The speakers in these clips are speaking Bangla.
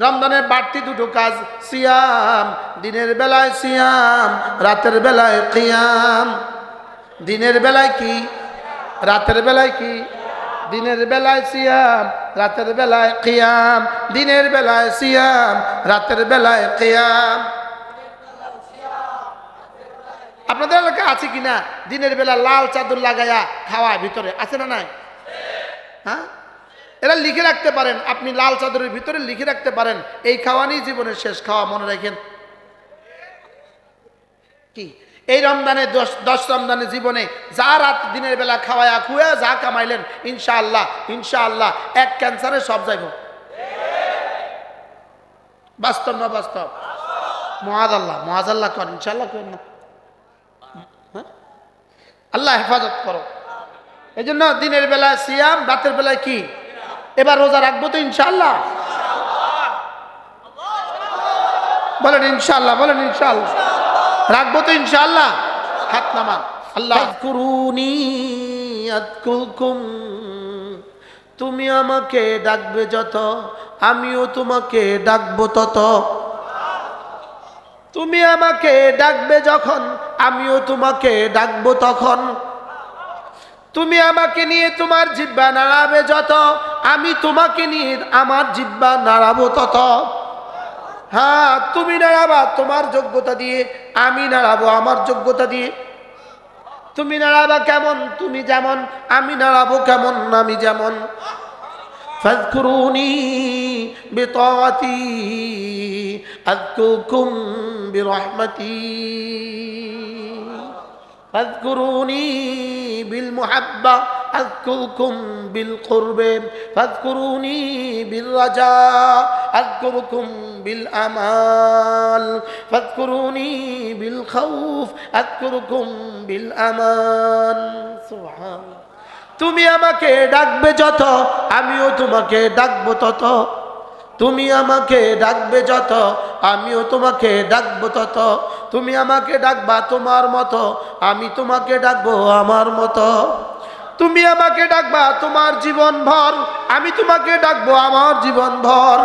রমজানের বাড়তি দুটো কাজ, সিয়াম, দিনের বেলায় সিয়াম, রাতের বেলায় কিয়াম। দিনের বেলায় কি, রাতের বেলায় কি? দিনের বেলায় সিয়াম, রাতের বেলায় কিয়াম। দিনের বেলায় সিয়াম, রাতের বেলায় কিয়াম। আপনাদের এলাকায় আছে কিনা দিনের বেলা লাল চাদর লাগায়া খাওয়া ভিতরে, আছে না নাই? হ্যাঁ, এরা লিখে রাখতে পারেন, আপনি লাল চাদরের ভিতরে লিখে রাখতে পারেন এই খাওয়ানি জীবনের শেষ খাওয়া, মনে রাখেন। কি এই রমজানে 10 রমজানের জীবনে যা রাত দিনের বেলা খাওয়ায়া খুয়া যা কামাইলেন, ইনশাআল্লাহ ইনশাআল্লাহ এক ক্যান্সারে সব যাইব। বাস্তব না বাস্তব? মহাজাল্লাহ কর, ইনশাআল্লাহ করেন না। আল্লাহ হেফাজত করো। এই জন্য দিনের বেলায় সিয়াম, রাতের বেলায় কি? এবার রোজা রাখবো তো ইনশাআল্লাহ? বলেন ইনশাআল্লাহ, বলেন ইনশাআল্লাহ। রাখবো তো ইনশাআল্লাহ? হাত নামান। আল্লাহ ফাযকুরুনি আযকুরকুম, তুমি আমাকে ডাকবে যত আমিও তোমাকে ডাকবো তত। তুমি আমাকে ডাকবে যখন আমিও তোমাকে ডাকবো তখন। তুমি আমাকে নিয়ে তোমার জিহ্বা নাড়াবে যত আমি তোমাকে নিয়ে আমার জিহ্বা নাড়াবো তত। হ্যাঁ, তুমি নাড়াবা তোমার যোগ্যতা দিয়ে, আমি নাড়াবো আমার যোগ্যতা দিয়ে। তুমি নাড়াবা কেমন, তুমি যেমন, আমি নাড়াবো কেমন, আমি যেমন। ফাযকুরুনি বিতাআতি আযকুরকুম বিরহমাতি, ফাযকুরুনি বিলমুহাব্বা আযকুরকুম বিলকুরবে, ফাযকুরুনি বিররাজা আযকুরকুম বিলআমাল, ফাযকুরুনি বিলখাউফ আযকুরকুম বিলআমান। সুবহানাল্লাহ। তুমি আমাকে ডাকবে যত আমিও তোমাকে ডাকবো তত। তুমি আমাকে ডাকবে যত আমিও তোমাকে ডাকবো তত। তুমি আমাকে ডাকবা তোমার মতো, আমি তোমাকে ডাকবো আমার মতো। তুমি আমাকে ডাকবা তোমার জীবন ভর, আমি তোমাকে ডাকবো আমার জীবন ভর।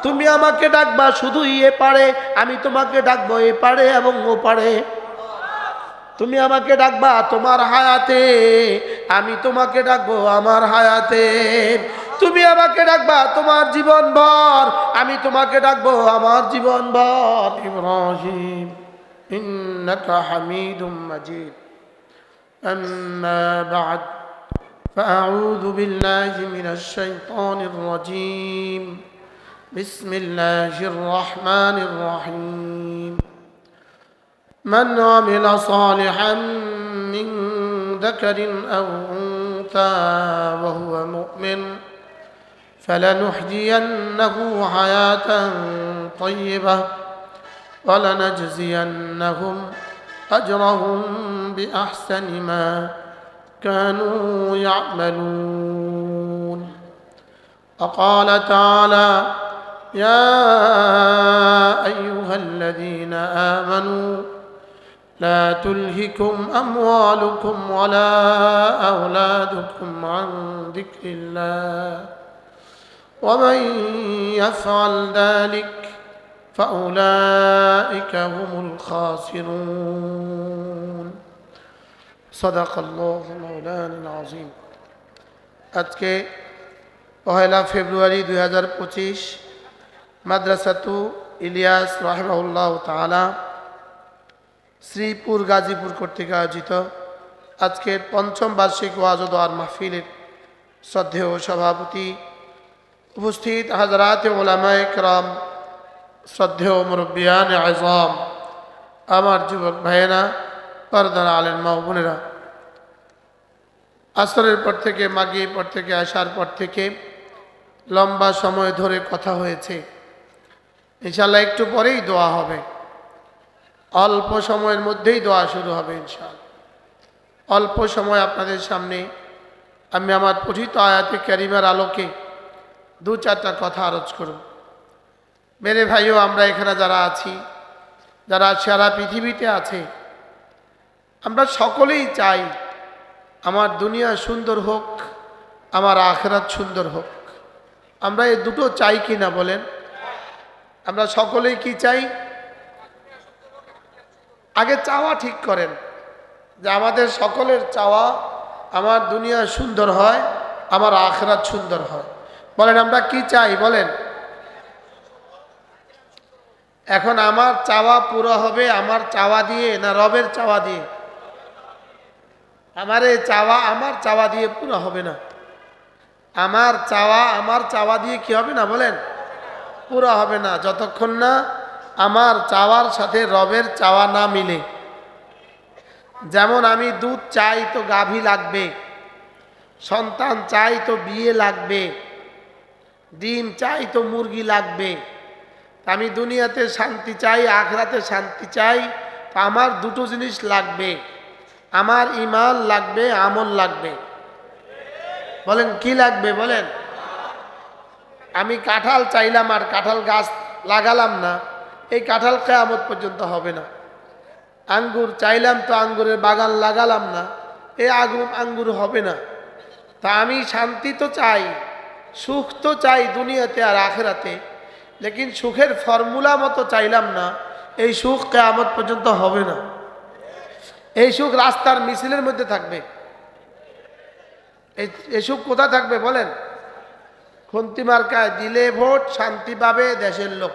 তুমি আমাকে ডাকবা শুধু এ পারে, আমি তোমাকে ডাকবো এ পারে এবং ও পারে। তুমি আমাকে ডাকবা তোমার হায়াতে, আমি তোমাকে ডাকবো আমার হায়াতে। তুমি আমাকে ডাকবা তোমার জীবন ভর, আমি তোমাকে ডাকবো আমার জীবন ভর। ইব্রাহিম ইন্নাকা হামিদুম মাজিদ। আম্মা বা'দ, ফাআউযু বিল্লাহি মিনাশ শাইতানির রাজীম। বিসমিল্লাহির রাহমানির রাহিম। من عمل صالحا من ذكر أو أنثى وهو مؤمن فلنحيينه حياة طيبة ولنجزينهم أجرهم بأحسن ما كانوا يعملون. وقال تعالى: يا أيها الذين آمنوا لا تلهكم أموالكم ولا أولادكم عن ذكر الله ومن يفعل ذلك فأولئك هم الخاسرون. صدق الله مولانا العظيم. আজকে 1 ফেব্রুয়ারি 2025 মাদ্রাসাতু ইলিয়াস রাহিমাহুল্লাহ তাআলা শ্রীপুর গাজীপুর কর্তৃক আয়োজিত আজকের ৫ম বার্ষিক ওয়াজ ও দোয়ার মাহফিলের শ্রদ্ধেয় সভাপতি, উপস্থিত হাজরাত উলামায়ে কেরাম, শ্রদ্ধেয় মুরব্বিয়ান আযম, আমার যুবক ভাইয়েরা, পর্দার আলেম মা ও বোনেরা, আসরের পর থেকে, মাগরিবের পর থেকে, আশার পর থেকে লম্বা সময় ধরে কথা হয়েছে। ইনশাআল্লাহ একটু পরেই দোয়া হবে, অল্প সময়ের মধ্যেই দোয়া শুরু হবে ইনশাআল্লাহ। অল্প সময় আপনাদের সামনে আমি আমার পঠিত আয়াতে কারিমার আলোকে 2-4টা কথা আরজ করব। মেরে ভাইও, আমরা এখানে যারা আছি, যারা সারা পৃথিবীতে আছে, আমরা সকলেই চাই আমার দুনিয়া সুন্দর হোক, আমার আখিরাত সুন্দর হোক। আমরা এই দুটো চাই কি না বলেন? আমরা সকলেই কি চাই? আগে চাওয়া ঠিক করেন যে আমাদের সকলের চাওয়া আমার দুনিয়া সুন্দর হয়, আমার আখিরাত সুন্দর হয়। বলেন আমরা কি চাই বলেন? এখন আমার চাওয়া পুরো হবে আমার চাওয়া দিয়ে না রবের চাওয়া দিয়ে? আমার চাওয়া দিয়ে পুরো হবে না। আমার চাওয়া দিয়ে কি হবে না বলেন? পুরো হবে না যতক্ষণ না আমার চাওয়ার সাথে রবের চাওয়া না মিলে। যেমন আমি দুধ চাই তো গাভী লাগবে, সন্তান চাই তো বিয়ে লাগবে, ডিম চাই তো মুরগি লাগবে। আমি দুনিয়াতে শান্তি চাই, আখিরাতে শান্তি চাই, তো আমার দুটো জিনিস লাগবে, আমার ঈমান লাগবে, আমল লাগবে। বলেন কি লাগবে বলেন? আমি কাঁঠাল চাইলাম আর কাঁঠাল গাছ লাগালাম না, এই কাঁঠাল কিয়ামত পর্যন্ত হবে না। আঙ্গুর চাইলাম তো আঙ্গুরের বাগান লাগালাম না, এই আঙ্গুর হবে না। তা আমি শান্তি তো চাই, সুখ তো চাই দুনিয়াতে আর আখিরাতে, লেকিন সুখের ফর্মুলা মতো চাইলাম না, এই সুখ কিয়ামত পর্যন্ত হবে না। এই সুখ রাস্তার মিছিলের মধ্যে থাকবে। এই সুখ কোথায় থাকবে বলেন? খুন্তি মার্কায় দিলে ভোট শান্তি পাবে দেশের লোক।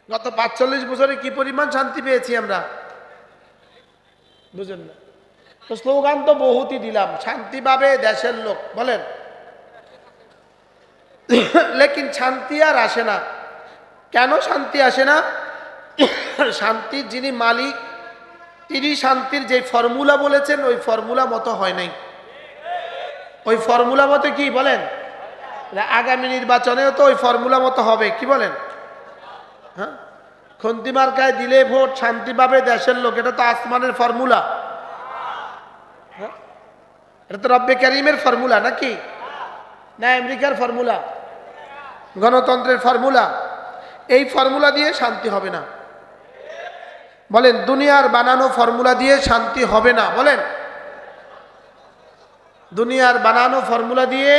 গত ৪৫ বছরে কি পরিমাণ শান্তি পেয়েছি আমরা, বুঝেন না? তো স্লোগান তো বহুতই দিলাম, শান্তি পাবে দেশের লোক বলেন, লেকিন শান্তি আর আসে না। কেন শান্তি আসে না? শান্তির যিনি মালিক তিনি শান্তির যে ফর্মুলা বলেছেন ওই ফর্মুলা মতো হয় নাই। ওই ফর্মুলা মতো কি বলেন? আগামী নির্বাচনেও তো ওই ফর্মুলা মতো হবে, কি বলেন? হ্যাঁ, খুন্তি মার্কায় দিলে ভোট শান্তি পাবে দেশের লোক, এটা তো আসমানের ফর্মুলা। হ্যাঁ, এটা তো রব্বে কারিমের ফর্মুলা নাকি? না আমেরিকার ফর্মুলা, গণতন্ত্রের ফর্মুলা? এই ফর্মুলা দিয়ে শান্তি হবে না। বলেন দুনিয়ার বানানো ফর্মুলা দিয়ে শান্তি হবে না বলেন? দুনিয়ার বানানো ফর্মুলা দিয়ে,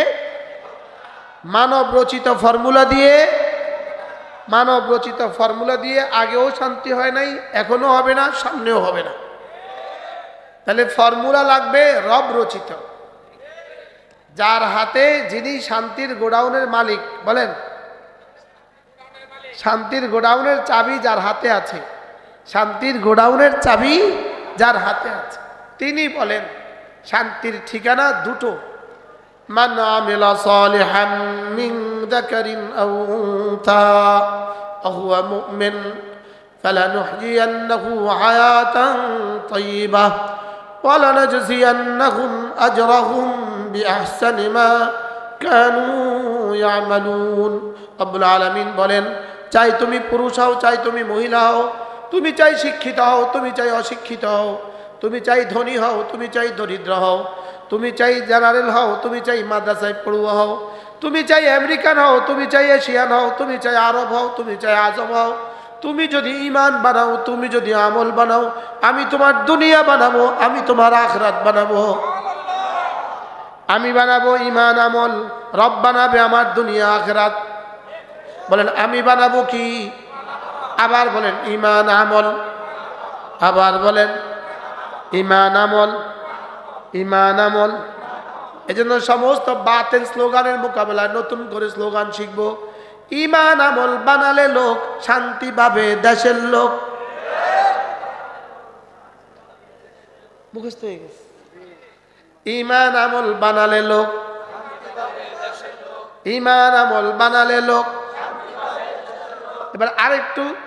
মানব রচিত ফর্মুলা দিয়ে আগেও শান্তি হয় নাই, এখনো হবে না, সামনেও হবে না। তাহলে ফর্মুলা লাগবে রব রচিত, যার হাতে, যিনি শান্তির গোডাউনের মালিক বলেন, শান্তির গোডাউনের চাবি যার হাতে আছে, শান্তির গোডাউনের চাবি যার হাতে আছে, তিনি বলেন শান্তির ঠিকানা দুটো। মান আমিলা সালিহাম মিন যাকারিন আও উনসা ওয়া হুয়া মুমিন ফালানুহয়িয়ান্নাহু হায়াতান তাইয়্যিবাহ ওয়া লানাজজিয়ান্নাহুম আজরাহুম বিআহসানি মা কানু ইয়ামালুন। রব্বুল আলামিন বলেন, চাই তুমি পুরুষ হও, চাই তুমি মহিলা হও, তুমি চাই শিক্ষিত হও, তুমি চাই অশিক্ষিত হও, তুমি চাই ধনী হও, তুমি চাই দরিদ্র হও, তুমি চাই জেনারেল হও, তুমি চাই মাদ্রাসায় পড়ুয়া হও, তুমি চাই আমেরিকান হও, তুমি চাই এশিয়ান হও, তুমি চাই আরব হও, তুমি চাই আজম হও, তুমি যদি ঈমান বানাও, তুমি যদি আমল বানাও, আমি তোমার দুনিয়া বানাবো, আমি তোমার আখিরাত বানাবো। আমি বানাবো ঈমান আমল, রব বানাবে আমার দুনিয়া আখিরাত। বলেন আমি বানাবো কি? আবার বলেন ঈমান আমল, আবার বলেন ঈমান আমল, ঈমান আমল। এজন্য সমস্ত বাতিল স্লোগানের মোকাবেলায় নতুন করে স্লোগান শিখবো, ঈমান আমল বানালে লোক শান্তি পাবে দেশের লোক। মুখস্থ হয়ে গেছে। ঈমান আমল বানালে লোক, ঈমান আমল বানালে লোক। এবার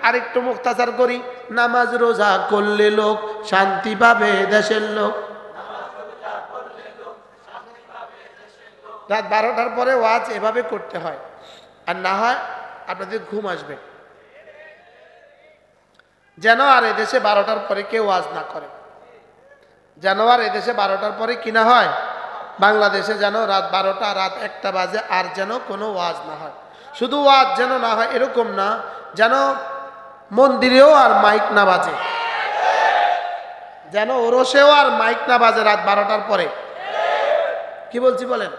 আরেকটু মুখতাসার করি, নামাজ রোজা করলে লোক শান্তি পাবে দেশের লোক। রাত 12টার পরে ওয়াজ এভাবে করতে হয়, আর না হয় আপনাদের ঘুম আসবে। যেন আর এদেশে 12টার পরে কেউ ওয়াজ না করে, যেন আর এদেশে 12টার পরে কিনা হয়, বাংলাদেশে যেন রাত 12টা রাত 1টা বাজে আর যেন কোনো ওয়াজ না হয়। শুধু ওয়াজ যেন না হয় এরকম না, যেন মন্দিরেও আর মাইক না বাজে, যেন ওরসেও আর মাইক না বাজে রাত 12টার পরে। কি বলছি বলেন?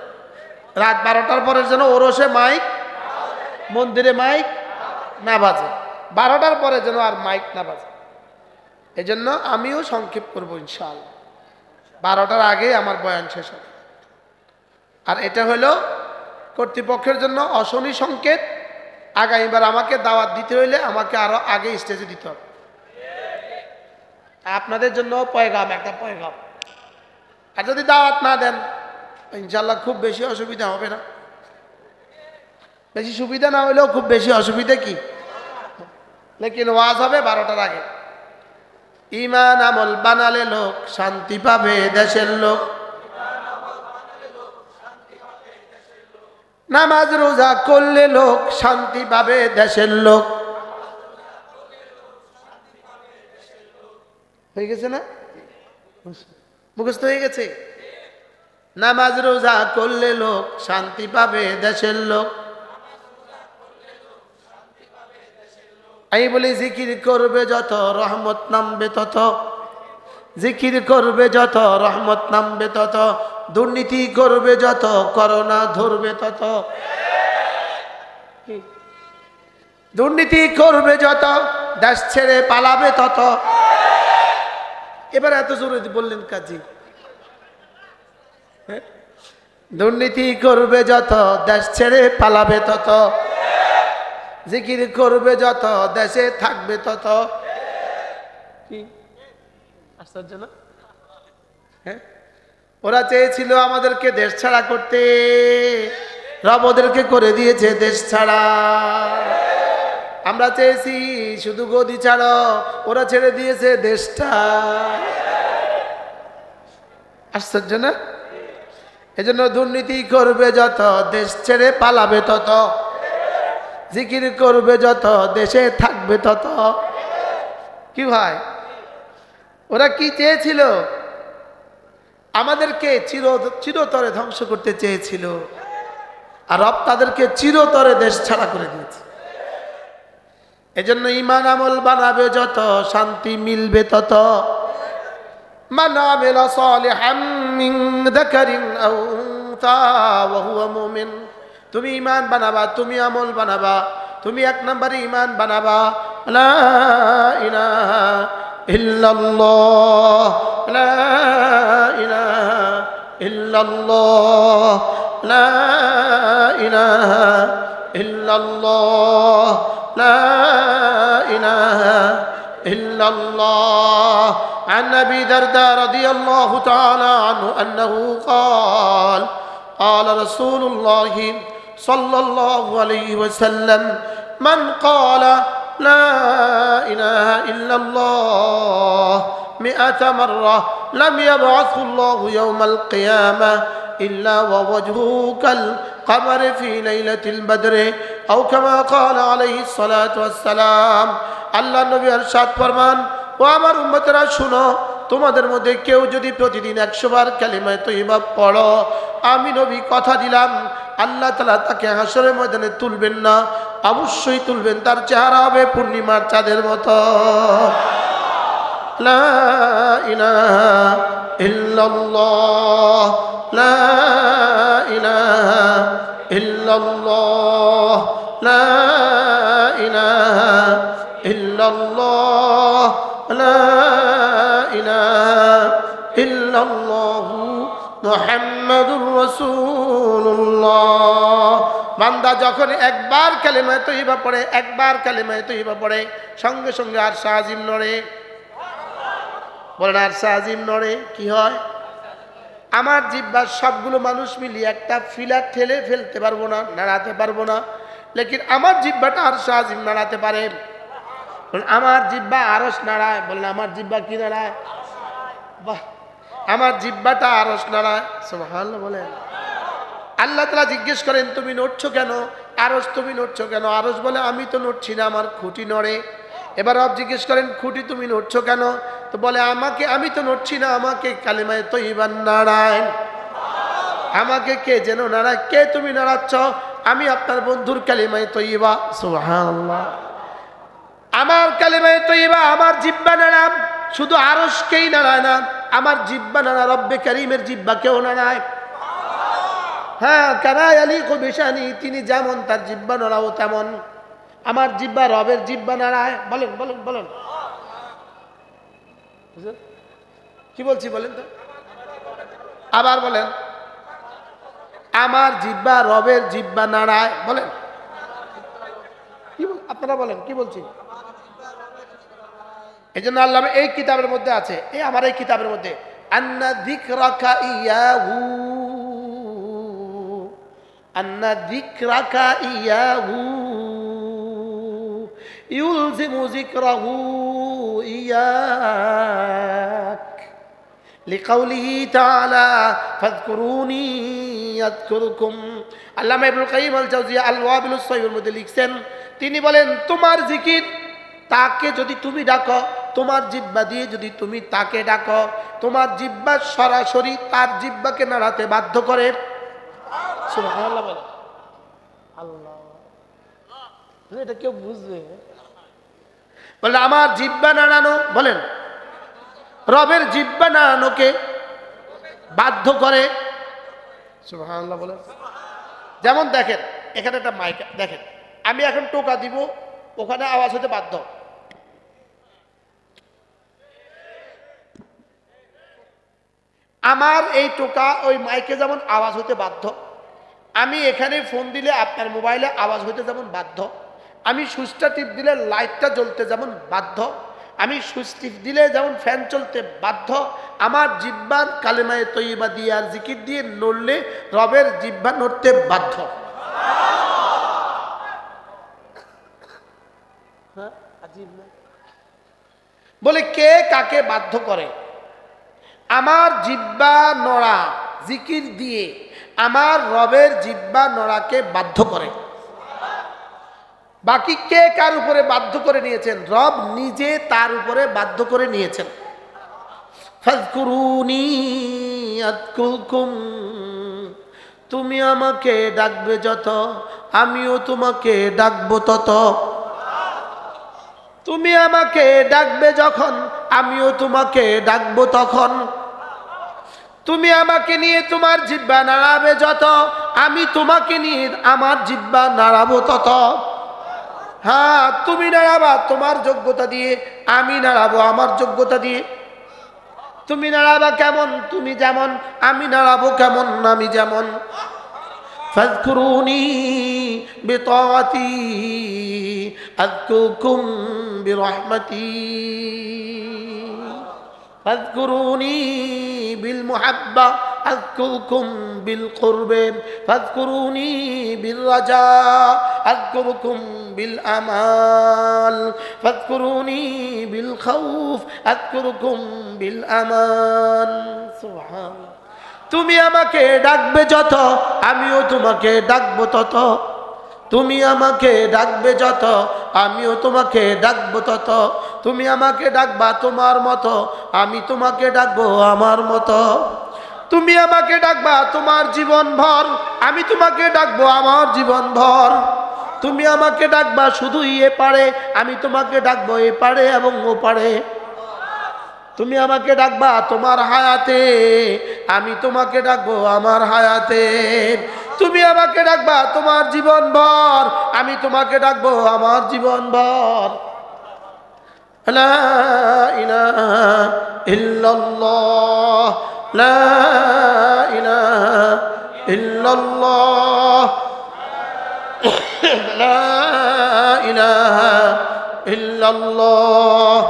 রাত 12টার পরে যেন ওরসে মাইক, মন্দিরে মাইক না বাজে, 12টার পরে যেন আর মাইক না বাজে। এই জন্য আমিও সংক্ষেপ করবো ইনশাআল্লাহ, 12টার আগে আমার বয়ান শেষ হবে। আর এটা হলো কর্তৃপক্ষের জন্য অশনি সংকেত, আগামীবার আমাকে দাওয়াত দিতে হইলে আমাকে আরো আগে স্টেজে দিতে হবে। আপনাদের জন্য পয়গাম, একটা পয়গাম। আর যদি দাওয়াত না দেন ইনশাল্লাহ খুব বেশি অসুবিধা হবে না, বেশি সুবিধা না হইলেও খুব বেশি অসুবিধা কি, লেকিন ওয়াজ হবে 12টার আগে। ঈমান আমল বানালে লোক শান্তি পাবে দেশের লোক, নামাজ রোজা করলে লোক শান্তি পাবে দেশের লোক। হয়ে গেছে না, মুখস্থ হয়ে গেছে? নামাজ রোজা করলে লোক শান্তি পাবে দেশের লোক। আমি বলি জিকির করবে যত রহমত নামবে তত, জিকির করবে যত রহমত নামবে তত, দুর্নীতি করবে যত করোনা ধরবে তত, দুর্নীতি করবে যত দেশ ছেড়ে পালাবে তত। এবার এত জোরে বললেন কাজী, দুর্নীতি করবে যত দেশ ছেড়ে পালাবে তত, জিকির করবে যত দেশে থাকবে তত। কি আশ্চর্য না? হ্যাঁ, ওরা চেয়েছিল আমাদেরকে দেশ ছাড়া করতে, রব ওদেরকে করে দিয়েছে দেশ ছাড়া। আমরা চেয়েছি শুধু গদি ছাড়ো, ওরা ছেড়ে দিয়েছে দেশটা। আশ্চর্য না? এজন্য দুর্নীতি করবে যত দেশ ছেড়ে পালাবে তত, জিকির করবে যত দেশে থাকবে তত। কি ভাই, ওরা কি চেয়েছিল? আমাদেরকে চিরতরে ধ্বংস করতে চেয়েছিল, আর রব তাদেরকে চিরতরে দেশ ছাড়া করে দিয়েছে। এজন্য ঈমান আমল বানাবে যত শান্তি মিলবে তত। মান আমিলা সালিহাম মিন যাকারিন আও উনসা ওয়া হুয়া মুমিন। তুমি ঈমান বানাবা, তুমি আমল বানাবা, তুমি 1 নম্বরে ঈমান বানাবা লা ইলাহা ইল্লাল্লাহ, লা ইলাহা ইল্লাল্লাহ, লা ইলাহা ইল্লাল্লাহ, লা ইলাহা ইল্লাল্লাহ। عن أبي درداء رضي الله تعالى عنه أنه قال قال رسول الله صلى الله عليه وسلم من قال لا إله إلا الله 100 مرة لم يبعثه الله يوم القيامة إلا ووجهه كالقمر في ليلة البدر أو كما قال عليه الصلاة والسلام। আল্লাহ নবী ইরশাদ ফরমান, ও আমার উম্মতেরা শুনো, তোমাদের মধ্যে কেউ যদি প্রতিদিন 100 বার কালিমায়ে তয়্যিবা পড়ো, আমি নবী কথা দিলাম আল্লাহ তাআলা তাকে হাসরের ময়দানে তুলবেন না, অবশ্যই তুলবেন, তার চেহারা হবে পূর্ণিমার চাঁদের মতো। লা ইলাহা ইল্লাল্লাহ, লা ইলাহা ইল্লাল্লাহ, লা ইলাহা ইল্লাল্লাহ, লা ইলাহা ইল্লাল্লাহ মুহাম্মাদুর রাসূলুল্লাহ। বান্দা যখন একবার কালিমায়ে তয়্যিবা পড়ে, একবার কালিমায়ে তয়্যিবা পড়ে, সঙ্গে সঙ্গে আরশ আজিম নড়ে। বলেন আরশ আজিম নড়ে। কি হয়? আমার জিহ্বার সবগুলো মানুষ মিলিয়ে একটা ফিলার ঠেলে ফেলতে পারবো না, নাড়াতে পারবো না, লেকিন আমার জিহ্বাটা আরশ আজিম নাড়াতে পারে। আমার জিহ্বা আরশ নাড়ায়। বলেন আমার জিহ্বা কি নাড়ায়? বাহ, আমার জিহ্বাটা আরশ নাড়ায়। সুবহানাল্লাহ বলেন। আল্লাহ তাআলা জিজ্ঞেস করেন, তুমি নড়ছো কেন? আরশ তুমি নড়ছো কেন? আরশ বলে, আমি তো নড়ছি না, আমার খুঁটি নড়ে। এবার রব জিজ্ঞেস করেন, খুঁটি তুমি নড়ছো কেন? তো বলে, আমি তো নড়ছি না, আমাকে কালিমায়ে তয়্যিবা নাড়ায়। আমাকে কে যেন নাড়ায়। কে তুমি নাড়াচ্ছ? আমি আপনার বন্ধুর কালিমায়ে তয়্যিবা। সুবহানাল্লাহ। আমার কালিমায়ে তয়্যিবা, আমার জিহ্বা নাড়াম, শুধু আরশকেই নাড়ায় না, আমার জিহ্বা নাড়া রব্বে কারীমের জিহ্বাকেও নাড়ায়। হ্যাঁ, কামা ইয়ালিকু বিশানি, তিনি যেমন তার জিহ্বা নড়াও তেমন। আমার জিহ্বা রবের জিহ্বা নাড়ায়। বলেন বলেন বলেন, কি বলছি বলেন তো, আবার বলেন। আমার জিহ্বা রবের জিহ্বা নাড়ায়। বলেন, আপনারা বলেন কি বলছি। এই জন্য আল্লাহ এই কিতাবের মধ্যে আছে, এই আমার এই কিতাবের মধ্যে, আন্না যিকরাকা ইয়াহু, আন্না যিকরাকা ইয়াহু ইউলজিমু যিকরাহু ইয়াক লিকাউলিহি তাআলা ফাযকুরুনি আযকুরকুম। আল্লামা ইবনুল কাইয়িম আল জাওজিয়া আল ওয়াবিলুস সাইয়্যিবের মধ্যে লিখছেন, তিনি বলেন তোমার জিকির, তাকে যদি তুমি ডাকো, তোমার জিহ্বা দিয়ে যদি তুমি তাকে ডাকো, তোমার জিহ্বা সরাসরি তার জিহ্বাকে নাড়াতে বাধ্য করে। সুবহানাল্লাহ বলেন। আল্লাহ, এটা কেউ বুঝবে? বলেন আমার জিহ্বা নাড়ানো, বলেন রবের জিহ্বা নাড়ানোকে বাধ্য করে। সুবহানাল্লাহ বলেন। যেমন দেখেন এখানে একটা মাইক, দেখেন আমি এখন টোকা দিব, ওখানে আওয়াজ হতে বাধ্য। আমার এই টোকা ওই মাইকে যেমন আওয়াজ হতে বাধ্য, আমি এখানে ফোন দিলে আপনার মোবাইলে আওয়াজ হতে যেমন বাধ্য, আমি সুইচটা টিপ দিলে লাইটটা জ্বলতে যেমন বাধ্য, আমি সুইচ টিপ দিলে যেমন ফ্যান চলতে বাধ্য, আমার জিহ্বার কালেমায়ে তয়্যিবা দিয়ে আর জিকির দিয়ে নড়লে রবের জিহ্বা নড়তে বাধ্য। বলে কে কাকে বাধ্য করে? আমার জিহ্বা নড়া জিকির দিয়ে আমার রবের জিহ্বা নড়াকে বাধ্য করে। বাকি কে কার উপরে বাধ্য করে নিয়েছেন? রব নিজে তার উপরে বাধ্য করে নিয়েছেন। ফাযকুরুনি আযকুরকুম, তুমি আমাকে ডাকবে যত, আমিও তোমাকে ডাকবো তত। তুমি আমাকে ডাকবে যখন, আমিও তোমাকে ডাকবো তখন। তুমি আমাকে নিয়ে তোমার জিহ্বা নাড়াবে যত, আমি তোমাকে নিয়ে আমার জিহ্বা নাড়াবো তত। হ্যাঁ, তুমি নাড়াবা তোমার যোগ্যতা দিয়ে, আমি নাড়াবো আমার যোগ্যতা দিয়ে। তুমি নাড়াবা কেমন? তুমি যেমন। আমি নাড়াবো কেমন? আমি যেমন। ফাযকুরুনি বিতাআতি আযকুরকুম বিরহমাতি, ফাযকুরুনি বিল মুহাব্বা আযকুরকুম বিল কুরবে, ফাযকুরুনি বিল রাজা আযকুরকুম বিল আমাল, ফাযকুরুনি বিল খাউফ আযকুরকুম বিল আমান। সুবহানাল্লাহ। তুমি আমাকে ডাকবে যত, আমিও তোমাকে ডাকবো তত। তুমি আমাকে ডাকবে যত, আমিও তোমাকে ডাকবো তত। তুমি আমাকে ডাকবা তোমার মতো, আমি তোমাকে ডাকবো আমার মতো। তুমি আমাকে ডাকবা তোমার জীবন ভর, আমি তোমাকে ডাকবো আমার জীবন ভর। তুমি আমাকে ডাকবা শুধু এ পারে, আমি তোমাকে ডাকবো এ পারে এবং ও পারে। তুমি আমাকে ডাকবা তোমার হায়াতে, আমি তোমাকে ডাকবো আমার হায়াতে। তুমি আমাকে ডাকবা তোমার জীবন ভর, আমি তোমাকে ডাকবো আমার জীবন ভর। লা ইলাহা ইল্লাল্লাহ, লা ইলাহা ইল্লাল্লাহ, লা ইলাহা ইল্লাল্লাহ,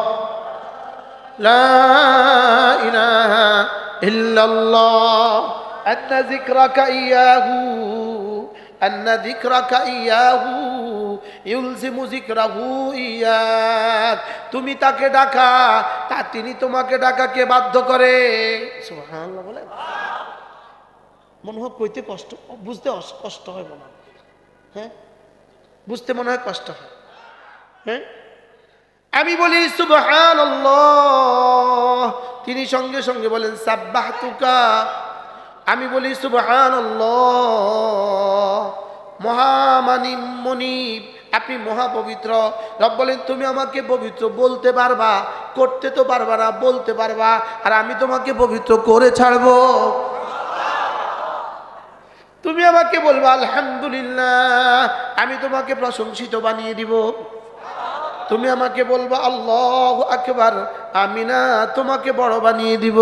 লা ইলাহা ইল্লাল্লাহ। আন্না যিকরাকা ইয়াহু, আন্না যিকরাকা ইয়াহু ইউলজিমু যিকরাহু ইয়াক। তুমি তাকে ডাকা, তা তিনি তোমাকে ডাকাকে বাধ্য করে। সুবহানাল্লাহ বলে। মনে হয় কইতে কষ্ট, বুঝতে কষ্ট হয় মনে হয়। হ্যাঁ, বুঝতে মনে হয় কষ্ট হয়। হ্যাঁ, আমি বলি সুবহানাল্লাহ, তিনি সঙ্গে সঙ্গে বলেন সাব্বাহতুকা। আমি বলি সুবহানাল্লাহ, মহামানিম মনিব, আপনি মহাপবিত্র। রব বলেন তুমি আমাকে পবিত্র বলতে পারবা, করতে তো পারবা না, বলতে পারবা, আর আমি তোমাকে পবিত্র করে ছাড়বো। তুমি আমাকে বলবা আলহামদুলিল্লাহ, আমি তোমাকে প্রশংসিত বানিয়ে দিব। তুমি আমাকে বলবা আল্লাহু আকবার, আমি না তোমাকে বড় বানিয়ে দিব।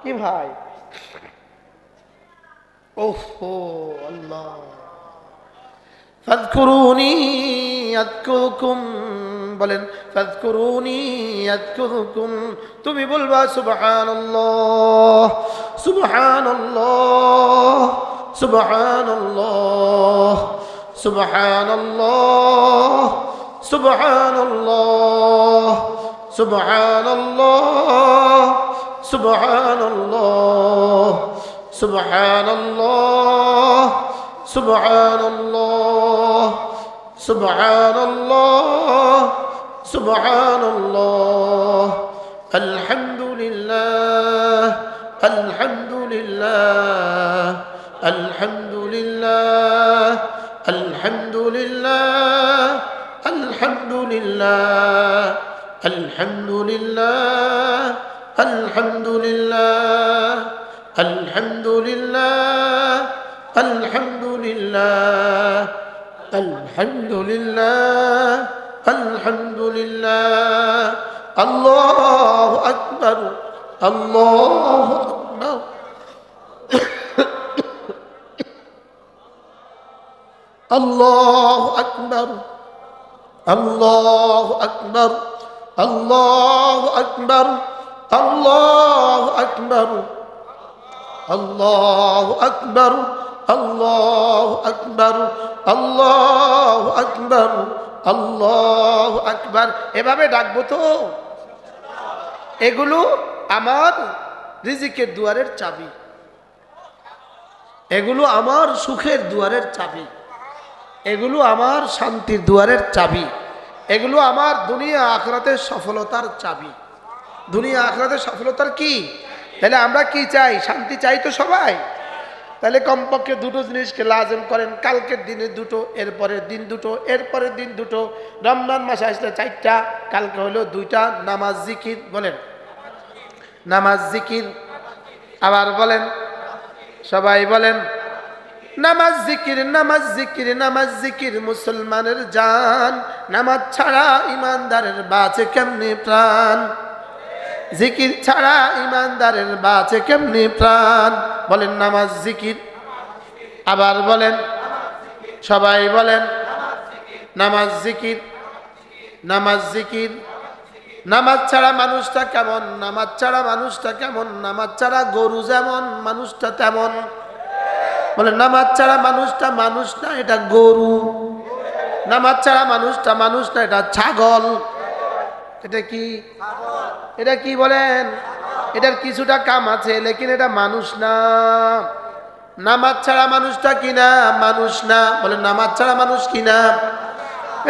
কি ভাই, ওহো আল্লাহ। ফাযকুরুনি আযকুরকুম, বলেন ফাযকুরুনি আযকুরকুম। তুমি বলবা সুবহানাল্লাহ সুবহানাল্লাহ সুবহানাল্লাহ সুবহানাল্লাহ সুবহানাল্লাহ সুবহানাল্লাহ সুবহানাল্লাহ সুবহানাল্লাহ সুবহানাল্লাহ সুবহানাল্লাহ সুবহানাল্লাহ। আলহামদুলিল্লাহ আলহামদুলিল্লাহ আলহামদুলিল্লাহ আলহামদুলিল্লাহ আলহামদুলিল্লাহ আলহামদুলিল্লাহ আলহামদুলিল্লাহ আলহামদুলিল্লাহ আলহামদুলিল্লাহ আলহামদুলিল্লাহ আলহামদুলিল্লাহ। আল্লাহু আকবার আল্লাহু আকবার আল্লাহু আকবার আল্লাহু আকবার আল্লাহু আকবার আল্লাহু আকবার আল্লাহু আকবার আল্লাহু আকবার আল্লাহু আকবার আল্লাহু আকবার। এভাবে ডাকবো তো। এগুলো আমার রিজিকের দুয়ারের চাবি, এগুলো আমার সুখের দুয়ারের চাবি, এগুলো আমার শান্তির দুয়ারের চাবি, এগুলো আমার দুনিয়া আখিরাতের সফলতার চাবি। দুনিয়া আখিরাতের সফলতার কি? তাহলে আমরা কি চাই? শান্তি চাই তো সবাই। তাহলে কমপক্ষে দুটো জিনিসকে লাজম করেন। কালকের দিনে দুটো, এরপরের দিন দুটো, এরপরের দিন দুটো। রমজান মাসে আসলে 4টা, কালকে হলো 2টা। নামাজ জিকির, বলেন নামাজ জিকির। আবার বলেন, সবাই বলেন নামাজ জিকির নামাজ জিকির নামাজ জিকির মুসলমানের জান। নামাজ ছাড়া ইমানদারের বাঁচে কেমনে প্রাণ? জিকির ছাড়া ইমানদারের বাঁচে কেমনে প্রাণ? বলেন নামাজ জিকির। আবার বলেন, সবাই বলেন নামাজ জিকির নামাজ জিকির। নামাজ ছাড়া মানুষটা কেমন? নামাজ ছাড়া মানুষটা কেমন? নামাজ ছাড়া গরু যেমন, মানুষটা তেমন। বলে নামাজ ছাড়া মানুষটা মানুষ না, এটা গরু। নামাজ ছাড়া মানুষটা মানুষ না, এটা ছাগল। এটা কি? এটা কি বলেন? এটার কিছুটা কাম আছে, লেকিন এটা মানুষ না। নামাজ ছাড়া মানুষটা কিনা? মানুষ না। বলে নামাজ ছাড়া মানুষ কিনা?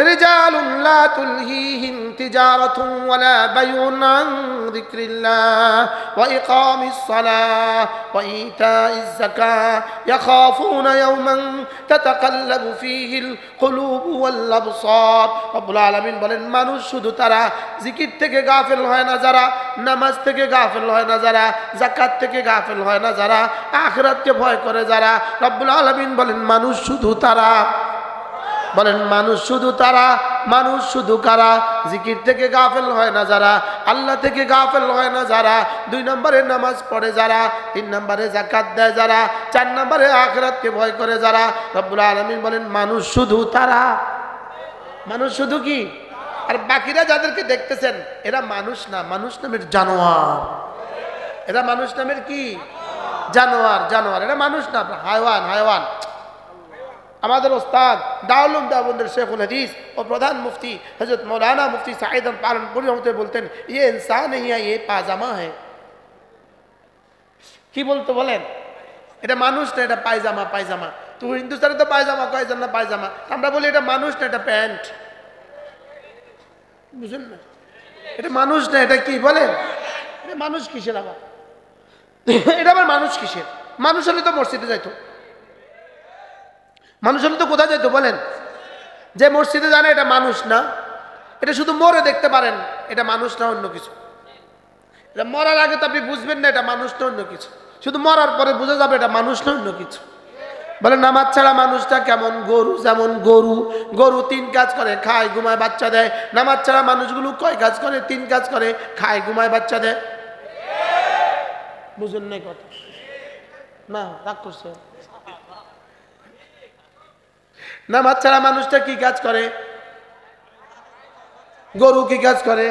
রিজালুন লা তুলহিহিম তিজারাতুন ওয়ালা বাইউন আন যিকরিল্লাহ ওয়া ইকামিস সালাহ ওয়া ইতাইজ যাকাহ ইয়াখাফুনা ইয়াওমান তাতাকাল্লাবু ফীহিল কুলুবু ওয়াল আবসার। রব্বুল আলামিন বলেন, মানুষ শুধু তারা জিকির থেকে গাফিল হয় না যারা, নামাজ থেকে গাফিল হয় না যারা, যাকাত থেকে গাফিল হয় না যারা, আখিরাতকে ভয় করে যারা। রব্বুল আলামিন বলেন, মানুষ শুধু তারা। বলেন মানুষ শুধু তারা। মানুষ শুধু কারা? জিকির থেকে গাফেল হয় না যারা, আল্লাহ থেকে গাফেল হয় না যারা, 2 নম্বরে নামাজ পড়ে যারা, 3 নম্বরে যাকাত দেয় যারা, 4 নম্বরে আখিরাতকে ভয় করে যারা। রব্বুল আলামিন বলেন, মানুষ শুধু তারা। মানুষ শুধু কি? আর বাকিরা যাদেরকে দেখতেছেন এরা মানুষ না, মানুষ নামের জানোয়ার। এরা মানুষ নামের কি? জানোয়ার। জানোয়ার, এরা মানুষ না, হায়ওয়ান। হায়ওয়ান। আমাদের ওস্তাদ দাউলুম দেওবন্দের শেখুল হাদিস ও প্রধান মুফতি হযরত মৌলানা মুফতি সাঈদ পালনপুরি রহমতুল্লাহ বলতেন, ये इंसान नहीं है, ये पाजामा है। কি বলতো বলেন? এটা মানুষ না, এটা পায়জামা। পায়জামা তো হিন্দুস্তানে তো পায়জামা কয় না, পায়জামা। আমরা বলি এটা মানুষ না, এটা প্যান্ট। বুঝলেন না? এটা মানুষ না, এটা কি বলেন? এটা মানুষ কিসের আবার? এটা আবার মানুষ কিসের? মানুষ হলে তো মসজিদে যাইতো। মানুষ হলে তো কোথায় যাইতো বলেন? যে মসজিদে জানে এটা মানুষ না, এটা শুধু মরে দেখতে পারেন, এটা মানুষ না অন্য কিছু। এটা মরার আগে তো আপনি বুঝবেন না এটা মানুষ না অন্য কিছু। শুধু মরার পরে বোঝা যাবে এটা মানুষ না অন্য কিছু। বলে নামাজ ছাড়া মানুষটা কেমন? গরু। যেমন গরু, গরু 3 কাজ করে, খায়, ঘুমায়, বাচ্চা দেয়। নামাজ ছাড়া মানুষগুলো কয় কাজ করে? 3 কাজ করে, খায়, ঘুমায়, বাচ্চা দেয়। বুঝুন নাই কথা? না, রাগ করছে। নামাজ ছাড়া মানুষটা কি কাজ করে? গরু কি কাজ করে?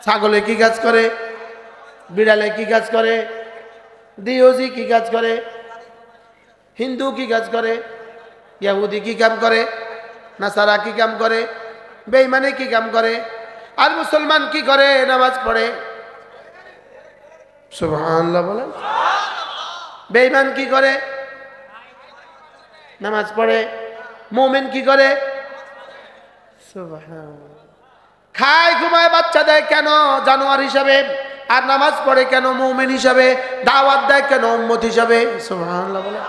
ছাগলে কি কাজ করে? বিড়ালে কি কাজ করে? দিওজি কি কাজ করে? হিন্দু কি কাজ করে? ইহুদি কি কাম করে? নাসারা কি কাম করে? বেঈমানে কি কাম করে? আর মুসলমান কি করে? নামাজ পড়ে। সুবহানাল্লাহ বলেন। বেঈমান কি করে? নামাজ পড়ে। মুমিন কি করে? সুবহানাল্লাহ। খায়, ঘুমায়, বাচ্চা দেয় কেন? জানোয়ার হিসাবে। আর নামাজ পড়ে কেন? মুমিন হিসাবে। দাওয়াত দেয় কেন? উম্মত হিসাবে। সুবহানাল্লাহ বলেন।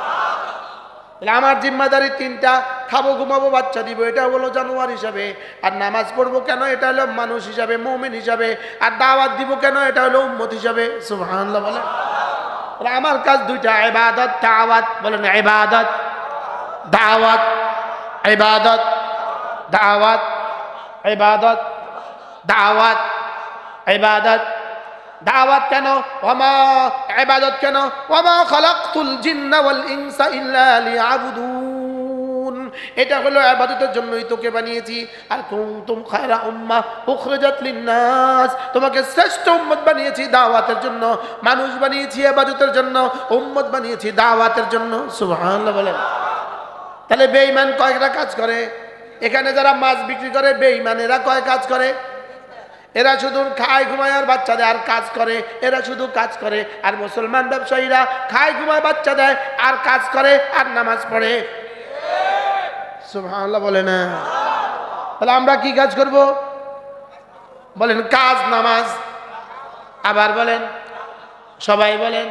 আমার জিম্মাদারি 3টা, খাবো, ঘুমাবো, বাচ্চা দিব, এটা হলো জানোয়ার হিসাবে। আর নামাজ পড়বো কেন? এটা হলো মানুষ হিসাবে, মুমিন হিসাবে। আর দাওয়াত দিব কেন? এটা হলো উম্মত হিসাবে। সুবহানাল্লাহ বলেন। আমার কাজ 2টা, ইবাদত, দাওয়াত। বলেন ইবাদত, দাওয়াত। ইবাদত, দাওয়াত, ইবাদত, দাওয়াত, ইবাদত। দাওয়াত কেন? ওয়ামা ইবাদত কেন? ওয়ামা খালাকতুল জিন্না ওয়াল ইনসা ইল্লা লিয়াবুদুন। এটা হলো ইবাদতের জন্যই তোকে বানিয়েছি। আর কুনতুম খায়রা উম্মাহ উখরিজাত লিন-নাস, তোমাকে শ্রেষ্ঠ উম্মত বানিয়েছি দাওয়াতের জন্য। মানুষ বানিয়েছি ইবাদতের জন্য, উম্মত বানিয়েছি দাওয়াতের জন্য। সুবহানাল্লাহ বলেন। তাহলে বেঈমান কয়টা কাজ করে? এখানে যারা মাছ বিক্রি করে বেঈমানেরা কয় কাজ করে? এরা শুধু খায়, ঘুমায়, আর বাচ্চা দেয়, আর কাজ করে। এরা শুধু কাজ করে। আর মুসলমান ব্যবসায়ীরা খায়, ঘুমায়, বাচ্চা দেয়, আর কাজ করে, আর নামাজ পড়ে। সুবহানাল্লাহ বলে না? তাহলে আমরা কি কাজ করব? বলেন কাজ, নামাজ। আবার বলেন, সবাই বলেন।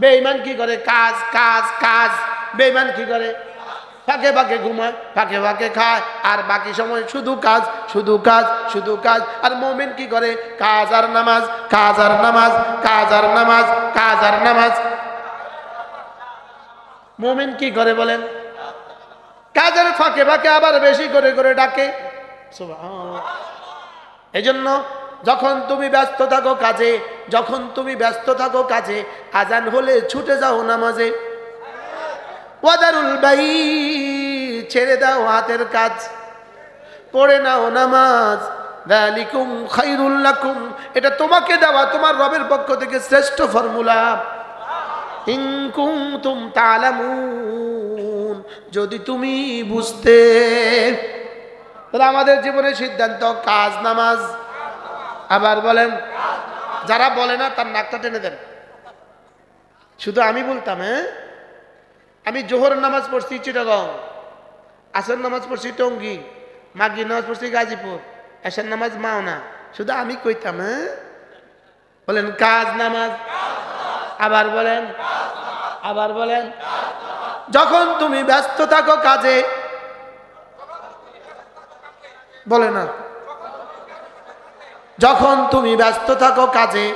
বেঈমান কি করে? কাজ, কাজ, কাজ। বেঈমান কি করে? ফাঁকে ফাঁকে ঘুমায়, ফাঁকে ফাঁকে খায়, আর বাকি সময় শুধু কাজ, শুধু কাজ, শুধু কাজ। আর মুমিন কি করে? কাজ আর নামাজ, কাজ আর নামাজ, কাজ আর নামাজ, কাজ আর নামাজ। মুমিন কি করে বলেন? কাজের ফাঁকে ফাঁকে আবার বেশি করে করে ডাকে। সুবহানাল্লাহ। এজন্য যখন তুমি ব্যস্ত থাকো কাজে, যখন তুমি ব্যস্ত থাকো কাজে, আজান হলে ছুটে যাও নামাজে। ওয়াদারুল বাই, ছেড়ে দাও হাতের কাজ, পড়ে নাও নামাজ। যালিকুম খায়রুল লাকুম, এটা তোমাকে দেওয়া তোমার রবের পক্ষ থেকে শ্রেষ্ঠ ফর্মুলা। ইন কুনতুম তা'লামুন, যদি তুমি বুঝতে। তাহলে আমাদের জীবনের সিদ্ধান্ত কাজ, নামাজ। আবার বলেন। যারা বলে না তার নাকটা টেনে দেন। শুধু আমি বলতাম, হ্যাঁ, আমি জোহর নামাজ পড়ছি চিটাগং, আসর নামাজ পড়ছি টঙ্গী, মাগরিব নামাজ পড়ছি গাজীপুর, এশার নামাজ মাওনা। শুধু আমি কইতাম, হ্যাঁ। বলেন কাজ, নামাজ। আবার বলেন, আবার বলেন। যখন তুমি ব্যস্ত থাকো কাজে, বলে না, যখন তুমি ব্যস্ত থাকো কাজে,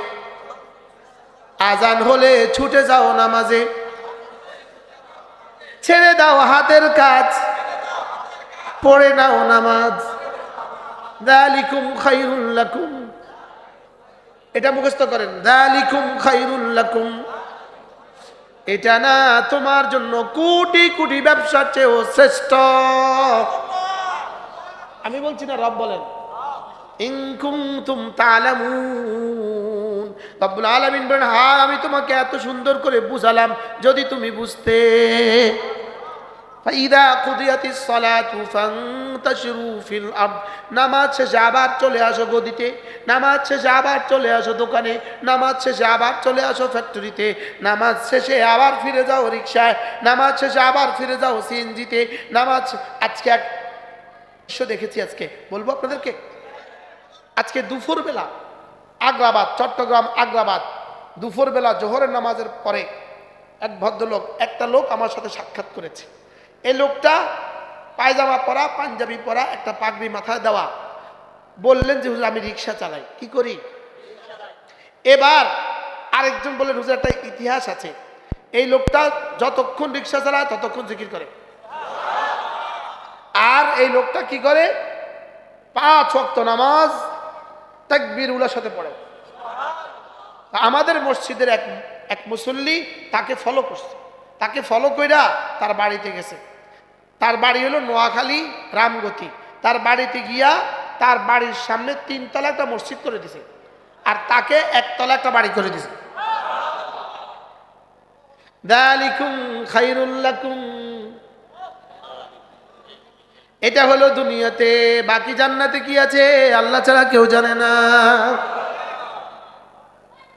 আজান হলে ছুটে যাও নামাজে। ছেড়ে দাও হাতের কাজ, পড়ে নাও নামাজ। যালিকুম খায়রুল লাকুম, এটা মুখস্থ করেন। যালিকুম খায়রুল লাকুম, এটা না তোমার জন্য কোটি কোটি ব্যবসার চেয়েও শ্রেষ্ঠ। আমি বলছি না, রব বলেন। ইন কুনতুম তা'লামুন, রব্বুল আলামিন বলেন, হ্যাঁ আমি তোমাকে এত সুন্দর করে বুঝালাম যদি তুমি বুঝতে। ফাইদা কুদিয়াতিস সালাতু ফান্তাশিরু ফিল আরদ, নামাজ শেষে আবার চলে আসো গদিতে, নামাজ শেষে আবার চলে আসো দোকানে, নামাজ শেষে আবার চলে আসো ফ্যাক্টরিতে, নামাজ শেষে আবার ফিরে যাও রিকশায়, নামাজ শেষে আবার ফিরে যাও সিএনজিতে। নামাজ, আজকে এক দৃশ্য দেখেছি, আজকে বলবো আপনাদেরকে। আজকে দুপুরবেলা আগ্রাবাদ, চট্টগ্রাম আগ্রাবাদ, দুপুরবেলা জোহরের নামাজের পরে এক ভদ্রলোক, একটা লোক আমার সাথে সাক্ষাৎ করেছে। এই লোকটা পায়জামা পরা, পাঞ্জাবি পরা, একটা পাগড়ি মাথায় দেওয়া। বললেন যে হুজুর আমি রিক্সা চালাই। কি করি? এবার আরেকজন বলে হুজুর একটা ইতিহাস আছে, এই লোকটা যতক্ষণ রিক্সা চালায় ততক্ষণ জিকির করে, আর এই লোকটা কি করে 5 ওয়াক্ত নামাজ তাকবীর উলার সাথে পড়ে। আমাদের মসজিদের এক মুসল্লি তাকে ফলো করছে, তাকে ফলো কইরা তার বাড়িতে গেছে। তার বাড়ি হলো নোয়াখালী রামগতি। তার বাড়িতে গিয়া তার বাড়ির সামনে 3 তলা একটা মসজিদ করে দিছে, আর তাকে 1 তলা একটা বাড়ি করে দিছে। যালিকুম খায়রুল লাকুম, এটা হলো দুনিয়াতে। বাকি জান্নাতে কি আছে আল্লাহ ছাড়া কেউ জানে না।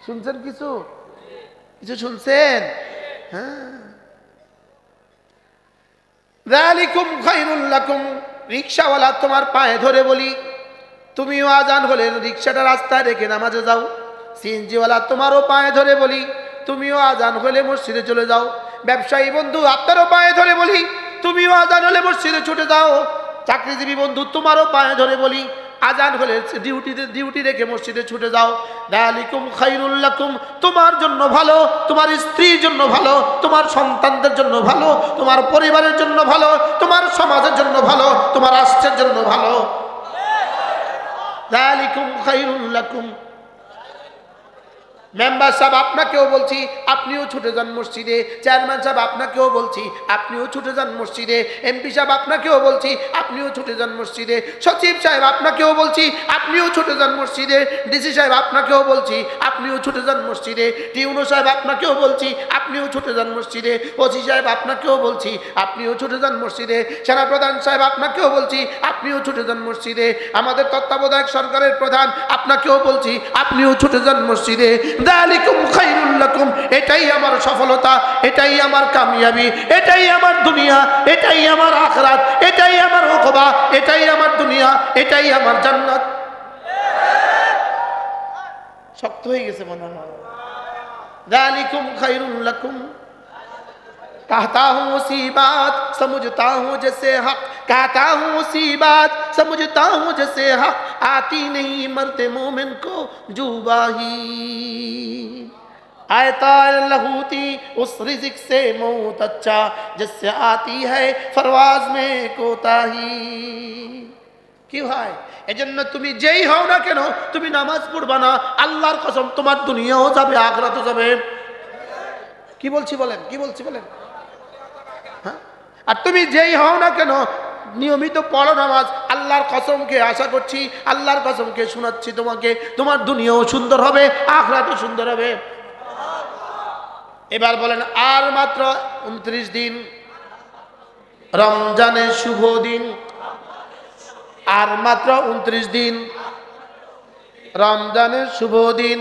শুনছেন কিছু কিছু শুনছেন? হ্যাঁ, যালিকুম খায়রুল লাকুম। রিকশাওয়ালা তোমার পায়ে ধরে বলি, তুমিও আজান হলে রিকশাটা রাস্তায় রেখে নামাজে যাও। সিএনজিওয়ালা তোমারও পায়ে ধরে বলি, তুমিও আজান হলে মসজিদে চলে যাও। ব্যবসায়ী বন্ধু আপনারও পায়ে ধরে বলি, তুমিও আজান হলে মসজিদে ছুটে যাও। চাকরিজীবী বন্ধু তোমারও পায়ে ধরে বলি, আজান হলে ডিউটি রেখে মসজিদে ছুটে যাও। যালিকুম খায়রুল লাকুম, তোমার জন্য ভালো, তোমার স্ত্রীর জন্য ভালো, তোমার সন্তানদের জন্য ভালো, তোমার পরিবারের জন্য ভালো, তোমার সমাজের জন্য ভালো, তোমার রাষ্ট্রের জন্য ভালো। যালিকুম খায়রুল লাকুম। মেম্বার সাহেব আপনাকেও বলছি, আপনিও ছুটে যান মসজিদে। চেয়ারম্যান সাহেব আপনাকেও বলছি, আপনিও ছুটে যান মসজিদে। এমপি সাহেব আপনাকেও বলছি, আপনিও ছুটে যান মসজিদে। সচিব সাহেব আপনাকেও বলছি, আপনিও ছুটে যান মসজিদে। ডিসি সাহেব আপনাকেও বলছি, আপনিও ছুটে যান মসজিদে। টিউনো সাহেব আপনাকেও বলছি, আপনিও ছুটে যান মসজিদে। ওসি সাহেব আপনাকেও বলছি, আপনিও ছুটে যান মসজিদে। সেনাপ্রধান সাহেব আপনাকেও বলছি, আপনিও ছুটে যান মসজিদে। আমাদের তত্ত্বাবধায়ক সরকারের প্রধান আপনাকেও বলছি, আপনিও ছুটে যান মসজিদে। যালিকুম খায়রুল লাকুম, এটাই আমার সফলতা, এটাই আমার কামিয়াবি, এটাই আমার দুনিয়া, এটাই আমার আখিরাত, এটাই আমার উকবা, এটাই আমার দুনিয়া, এটাই আমার জান্নাত। শক্ত হয়ে গেছে মনে হয়। যালিকুম খায়রুল লাকুম, कहता हूँ उसी बात समझता हूँ जैसे हक, कहता हूँ उसी बात समझता हूँ जैसे हक, आती नहीं मरते मोमिन को जुबाही, आयता लहूती उस रिज़िक से मौत अच्छा, जिससे आती है फरवाज में कोताही। কি হয় এজন্য তুমি যেই হও না কেন তুমি নামাজ পড়বা না, আল্লাহর কসম তোমার দুনিয়াও যাবে আখিরাতও যাবে। কি বলছি বলেন, কি বলছি বলেন? আর তুমি যেই হও না কেন নিয়মিত পড়ো নামাজ, আল্লাহর কসমকে আশা করছি, আল্লাহর কসমকে শোনাচ্ছি তোমাকে, তোমার দুনিয়াও সুন্দর হবে আখিরাতও সুন্দর হবে। এবার বলেন, আর মাত্র 29 দিন রমজানের শুভ দিন, আর মাত্র 29 দিন রমজানের শুভ দিন,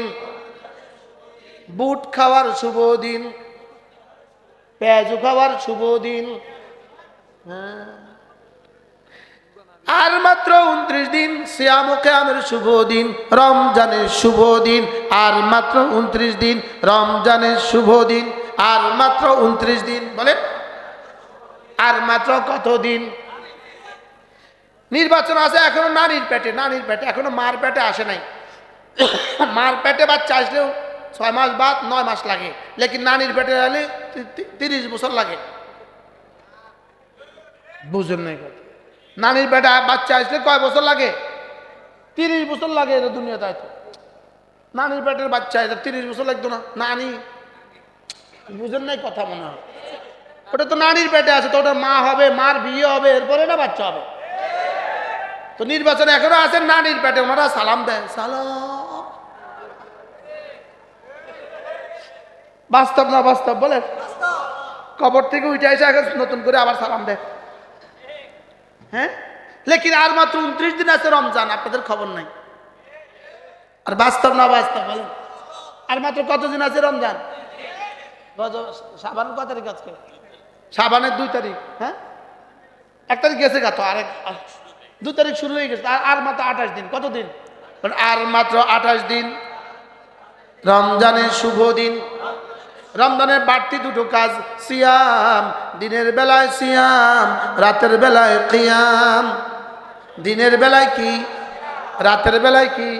বুট খাওয়ার শুভ দিন, পেঁয়াজু খাওয়ার শুভ দিন। আর মাত্র 29 দিন সিয়াম ও কিয়ামের শুভ দিন, রমজানের শুভ দিন। আর মাত্র 29 দিন রমজানের শুভ দিন, আর মাত্র 29 দিন। বলেন আর মাত্র কত দিন? নির্বাচন আছে এখনো নানির পেটে, নানির পেটে এখনো মার পেটে আসে নাই। মার পেটে বাচ্চা আসলেও 6 মাস বাদ 9 মাস লাগে, লেকিন নানির পেটে আলে 30 বছর লাগে। বুঝুন নাই কথা। নানির পেটে বাচ্চা আসলে কয় বছর লাগে? 30 বছর লাগে। এটা দুনিয়া তাই তো। নানির পেটের বাচ্চা এটা 30 বছর লাগতো না? নানি বুঝুন নাই কথা মনে হয়। ওটা তো নানির পেটে আছে, তো ওটা মা হবে, মার বিয়ে হবে, এরপরে না বাচ্চা হবে। তো নির্বাচনে এখনো আছেন নানির পেটে, ওনারা সালাম দেন, সালাম। বাস্তব না বাস্তব বলেন? কবর থেকে উঠে এসে নতুন করে আবার সালাম দেয়। হ্যাঁ, লেকিন আর মাত্র 29 দিন আছে রমজান, আপনাদের খবর নাই। আর বাস্তব না বাস্তব বলেন? আর মাত্র কতদিন আছে রমজান? শাবান কত তারিখ আজকে? শাবানের 2 তারিখ। হ্যাঁ, 1 তারিখ গেছে গা, তো আরেক 2 তারিখ শুরু হয়ে গেছে। আর মাত্র 28 দিন। কত দিন? আর মাত্র 28 দিন রমজানের শুভ দিন। রমজানের বাড়তি 2টো কাজ, সিয়াম, দিনের বেলায় সিয়াম, রাতের বেলায় কিয়াম। দিনের বেলায় কি, রাতের বেলায় কি?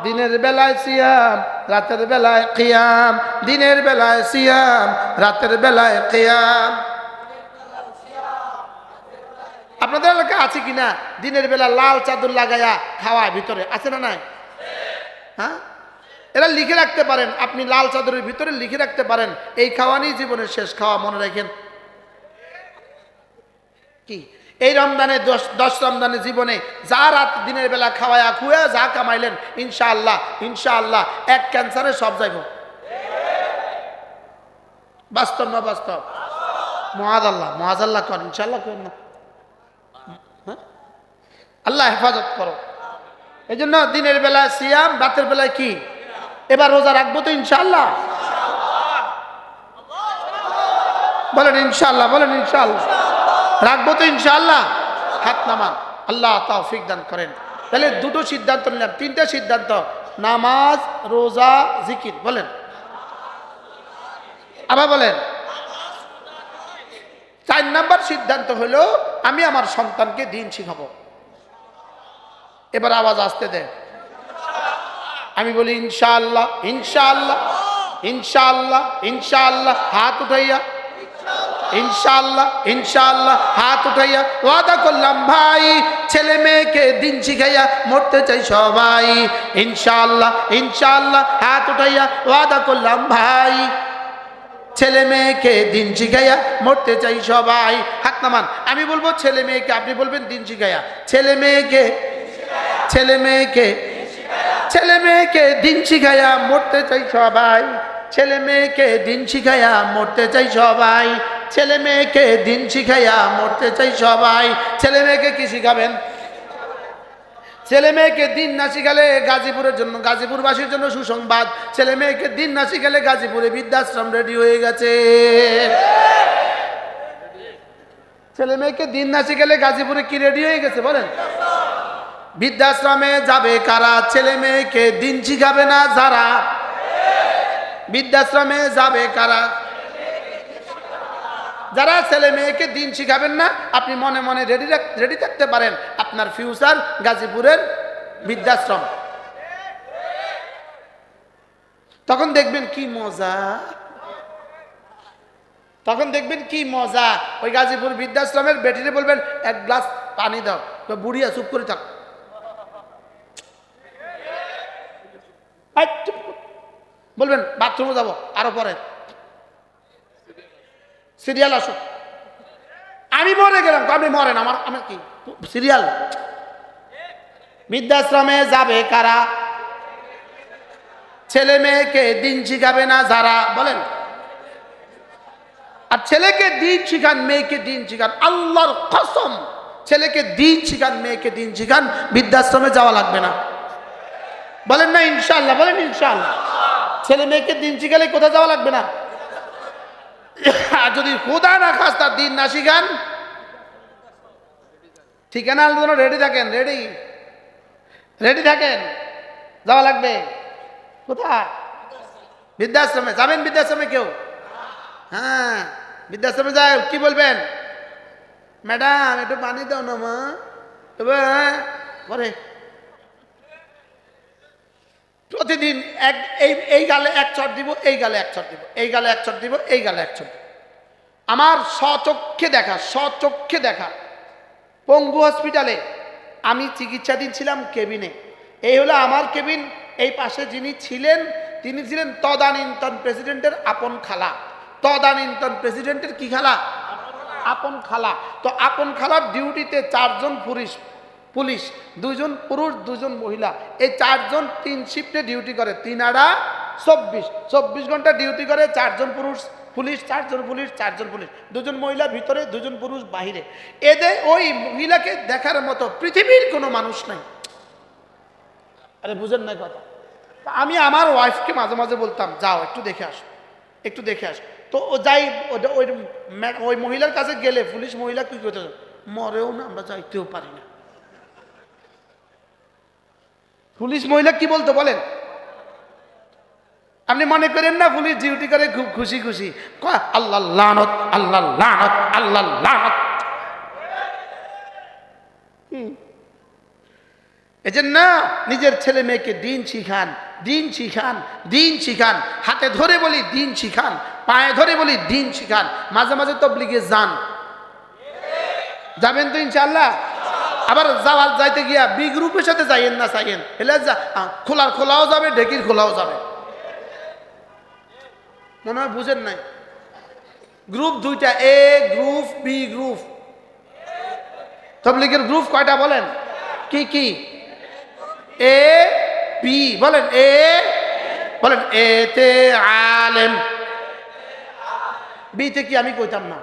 দিনের বেলায় সিয়াম, রাতের বেলায় কিয়াম, দিনের বেলায় সিয়াম, রাতের বেলায় কিয়াম। আপনাদের এলাকা আছে কিনা দিনের বেলা লাল চাদর লাগায়া খাওয়ায় ভিতরে, আছে না নাই? হ্যাঁ, এরা লিখে রাখতে পারেন, আপনি লাল চাদরের ভিতরে লিখে রাখতে পারেন এই খাওয়ানি জীবনের শেষ খাওয়া, মনে রাখেন। কি এই রমজানে 10 রমজানে জীবনে যা রাত দিনের বেলা খাওয়ায়া খুয়া যা কামাইলেন, ইনশাআল্লাহ ইনশাআল্লাহ এক ক্যান্সারে সব যাইব। বাস্তব না বাস্তব? মহাজাল্লাহ কর, ইনশাআল্লাহ করেন না। আল্লাহ হেফাজত করো। এই জন্য দিনের বেলায় সিয়াম, রাতের বেলায় কি? এবার রোজা রাখবো তো ইনশাআল্লাহ? বলেন ইনশাআল্লাহ, বলেন ইনশাআল্লাহ। রাখবো তো ইনশাআল্লাহ? হাত নামান, আল্লাহ তৌফিক দান করেন। তাহলে দুটো সিদ্ধান্ত নিলাম, 3টা সিদ্ধান্ত, নামাজ, রোজা, জিকির। বলেন আবার বলেন। 4 নাম্বার সিদ্ধান্ত হলো আমি আমার সন্তানকে দিন শিখাবো। এবার আওয়াজ আসতে দেন, আমি বলি ইনশাআল্লাহ ইনশাআল্লাহ ইনশাআল্লাহ ইনশাআল্লাহ, হাত উঠাইয়া ইনশাআল্লাহ ইনশাআল্লাহ, হাত উঠাইয়া ওয়াদা করলাম ভাই ছেলে মেয়েকে দিন শিখাইয়া মরতে চাই সবাই। ইনশাআল্লাহ ইনশাআল্লাহ, হাত উঠাইয়া ওয়াদা করলাম ভাই ছেলে মেয়েকে দিন শিখাইয়া মরতে চাই সবাই। হাত নামান, আমি বলবো ছেলে মেয়েকে, আপনি বলবেন দিন শিখাইয়া। ছেলে মেয়েকে ছেলে মেয়েকে ছেলে মেয়েকে দিন শিখাইয়া মরতে চাই সবাই। ছেলে মেয়েকে দিন শিখাইয়া মরতে চাই সবাই। ছেলে মেয়েকে দিন শিখাইয়া মরতে চাই সবাই। ছেলে মেয়েকে কি শিখাবেন? ছেলে মেয়েকে দিন না শিখালে গাজীপুরের জন্য, গাজীপুরবাসীর জন্য সুসংবাদ, ছেলে মেয়েকে দিন না শিখালে গাজীপুরে বৃদ্ধাশ্রম রেডি হয়ে গেছে। ছেলে মেয়েকে দিন না শিখালে গাজীপুরে কি রেডি হয়ে গেছে বলেন? বৃদ্ধাশ্রমে যাবে কারা? ছেলে মেয়েকে দিন শিখাবে না যারা। বৃদ্ধাশ্রমে যাবে কারা? যারা ছেলে মেয়েকে দিন শিখাবেন না। আপনি মনে মনে রেডি থাকতে পারেন, আপনার ফিউচার গাজীপুরের বৃদ্ধাশ্রম। তখন দেখবেন কি মজা, তখন দেখবেন কি মজা। ওই গাজীপুর বৃদ্ধাশ্রমের বেটিরে বলবেন 1 গ্লাস পানি দাও, তো বুড়িয়া চুপ করে থাক। বলবেন বাথরুমে যাবো, আরো পরে সিরিয়াল আসুক। আমি মরে গেলাম, আপনি মরেন, আমার কি সিরিয়াল? বৃদ্ধাশ্রমে যাবে কারা? ছেলে মেয়েকে দিন শিখাবে না যারা। বলেন, আর ছেলেকে দিন শিখান, মেয়েকে দিন শিখান, আল্লাহর কসম ছেলেকে দিন শিখান, মেয়েকে দিন শিখান, বৃদ্ধাশ্রমে যাওয়া লাগবে না। বলেন না ইনশাআল্লাহ? বলেন ইনশাআল্লাহ। ছেলে মেয়েকে দিন শিখালে কোথাও যাওয়া লাগবে না। আর যদি খোদা না খাস্তা দিন না শিখান, ঠিকানা আলোচনা রেডি থাকেন, রেডি থাকেন, যাওয়া লাগবে কোথায়? বৃদ্ধাশ্রমে যাবেন। বৃদ্ধাশ্রমে কেউ? হ্যাঁ, বৃদ্ধাশ্রমে যায় কি বলবেন? ম্যাডাম একটু পানি দাও না মা। পরে প্রতিদিন এই গালে 1 চট দিব, এই গালে 1 চট দিব, এই গালে 1 চট দিব, এই গালে 1 চট দিব। আমার স্বচক্ষে দেখা পঙ্গু হসপিটালে আমি চিকিৎসাধীন ছিলাম কেবিনে। এই হলো আমার কেবিন। এই পাশে যিনি ছিলেন তিনি ছিলেন তদানীন্তন প্রেসিডেন্টের আপন খালা। তদানীন্তন প্রেসিডেন্টের কি খালা? আপন খালা। তো আপন খালার ডিউটিতে 4 জন পুলিশ, 2 জন পুরুষ, 2 জন মহিলা। এই 4 জন 3 শিফটে ডিউটি করে, 3 আড়া 24 ঘন্টা ডিউটি করে। 4 জন পুলিশ, 4 জন পুলিশ, 4 জন পুলিশ, 2 জন মহিলা ভিতরে, 2 জন পুরুষ বাহিরে। এদের ওই মহিলাকে দেখার মতো পৃথিবীর কোনো মানুষ নাই। আরে বুঝেন না কথা? আমি আমার ওয়াইফকে মাঝে মাঝে বলতাম যাও একটু দেখে আসো, একটু দেখে আসো। তো ও যাই, ওই মহিলার কাছে গেলে পুলিশ মহিলা কি করতে, মরেও না, আমরা যাইতেও পারি না। পুলিশ মহিলা কি বলতো বলেন? আপনি মনে করেন না পুলিশ ডিউটি করে খুব খুশি খুশি, আল্লাহ লানত, আল্লাহ লানত, আল্লাহ লানত। এজন্য নিজের ছেলে মেয়েকে দিন শিখান, দিন শিখান, দিন শিখান, হাতে ধরে বলি দিন শিখান, পায়ে ধরে বলি দিন শিখান। মাঝে মাঝে তবলিগে যান, যাবেন তো ইনশাআল্লাহ। আবার যাওয়ার যাইতে গিয়া বি গ্রুপের সাথে যাইয়েন না, চাইয়েন এলে খোলাও যাবে, ঢেকির খোলাও যাবে। মনে হয় বুঝেন নাই। গ্রুপ দুইটা, এ গ্রুপ, বি গ্রুপ। তবলিগের গ্রুপ কয়টা বলেন? কি কি? এ বি বলেন, এ বলেন, এ তে আলেম, বি তে কি আমি কইতাম না।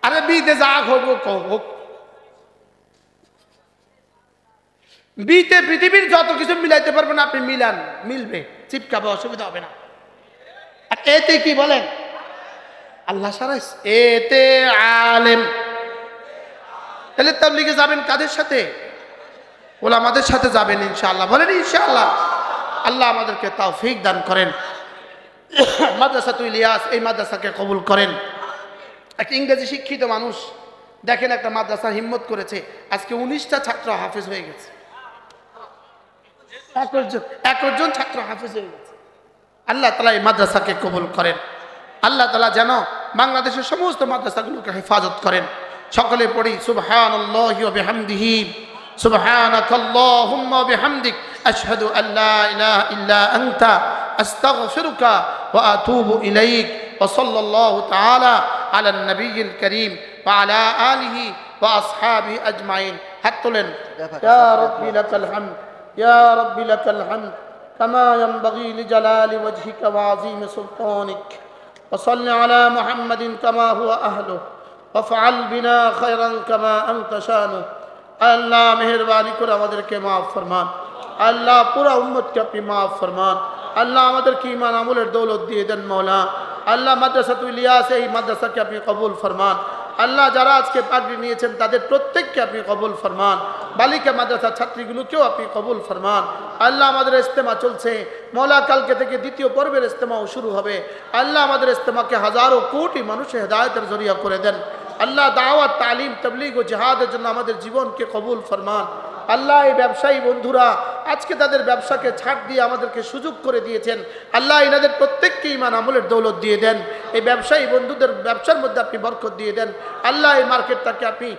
আরে বিতে যা হোক, বিতে পৃথিবীর যত কিছু মিলাইতে পারবেন আপনি মিলান, মিলবে, চিপকাবে, অসুবিধা হবে না। আর এতে কি বলেন? আল্লাহ সারা, এতে আলেম। তাহলে তাবলীগে যাবেন কাদের সাথে? ওলামাদের সাথে যাবেন ইনশাআল্লাহ। বলেন ইনশাআল্লাহ। আল্লাহ আমাদেরকে তৌফিক দান করেন। মাদ্রাসাতুল ইলিয়াস এই মাদ্রাসাকে কবুল করেন। এক ইংরেজি শিক্ষিত মানুষ দেখেন একটা মাদ্রাসা হিম্মত করেছে, আজকে 19টা ছাত্র হাফেজ হয়ে গেছে। 21 জন ছাত্র হাফেজ হয়ে গেছে। আল্লাহ তাআলা এই মাদ্রাসাকে কবুল করেন। আল্লাহ তাআলা যেন বাংলাদেশের সমস্ত মাদ্রাসাগুলোকে হেফাজত করেন। সকলে পড়ি সুবহানাল্লাহি ওয়া বিহামদিহি, সুবহানাকাল্লাহুম্মা ওয়া বিহামদিক, আশহাদু আল্লা ইলাহা ইল্লা আনতা, আস্তাগফিরুকা ওয়া আতুবু ইলাইক। ওয়া সাল্লাল্লাহু তাআলা আলা নবিয়্যিল কারীম ওয়া আলা আলিহি ওয়া আসহাবিহি আজমাইন। হাত তোলেন। ইয়া রাব্বি লাকাল হামদ, ইয়া রাব্বি লাকাল হামদ কামা ইয়ানবাগি লিজালালি ওয়াজহিকা ওয়া আযীমি সুলতানিক। وصل على محمد كما هو أهله وفعل بنا خيرا كما أنت شانه। আল্লাহ মেহেরবানি করে আমাদেরকে মাফ ফরমান। আল্লাহ পুরা উম্মতকে আপনি মাফ ফরমান। আল্লাহ আমাদেরকে ঈমান আমলের দৌলত দিয়ে দেন মওলা। আল্লাহ মাদ্রাসাতুল ইলিয়াস এই মাদ্রাসাকে আপনি কবুল ফরমান। আল্লাহ যারা আজকে পাগড়ি নিয়েছেন তাদের প্রত্যেককে আপনি কবুল ফরমান। বালিকা মাদ্রাসার ছাত্রীগুলোকেও আপনি কবুল ফরমান। আল্লাহ আমাদের ইজতেমা চলছে মওলা, কালকে থেকে দ্বিতীয় পর্বের ইজতেমাও শুরু হবে। আল্লাহ আমাদের ইজতেমাকে হাজারো কোটি মানুষের হেদায়েতের জরিয়া করে দেন। আল্লাহ দাওয়াত, তালিম, তাবলীগ ও জিহাদের জন্য আমাদের জীবনকে কবুল ফরমান। আল্লাহ এই ব্যবসায়ী বন্ধুরা আজকে তাদের ব্যবসাকে ছাড় দিয়ে আমাদেরকে সুযোগ করে দিয়েছেন। আল্লাহ এনাদের প্রত্যেককে ঈমান আমলের দৌলত দিয়ে দেন। এই ব্যবসায়ী বন্ধুদের ব্যবসার মধ্যে আপনি বরকত দিয়ে দেন। আল্লাহ এই মার্কেটটাকে আপনি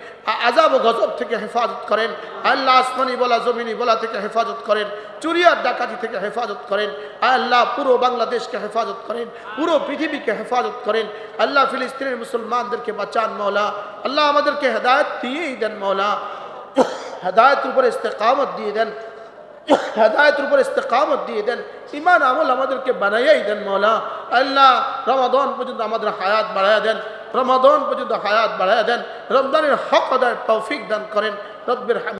আযাব ও গজব থেকে হেফাজত করেন। আল্লাহ আসমানি বলা, জমিনি বলা থেকে হেফাজত করেন। চুরি আর ডাকাতি থেকে হেফাজত করেন। আল্লাহ পুরো বাংলাদেশকে হেফাজত করেন, পুরো পৃথিবীকে হেফাজত করেন। আল্লাহ ফিলিস্তিনের মুসলমানদেরকে বাঁচান মওলা। আল্লাহ আমাদেরকে হেদায়েত দিয়েই দেন মওলা। হেদায়েতের উপর ইস্তেকামত দিয়ে দেন, হেদায়েতের উপর ইস্তেকামত দিয়ে দেন। ঈমান আমল আমাদেরকে বানাইয়াই দেন মওলা। আল্লাহ রমাদান পর্যন্ত আমাদের হায়াত বাড়ায়া দেন, রমাদান পর্যন্ত হায়াত বাড়ায়া দেন। রমজানের হক আদায়ের তৌফিক দান করেন। রব্বির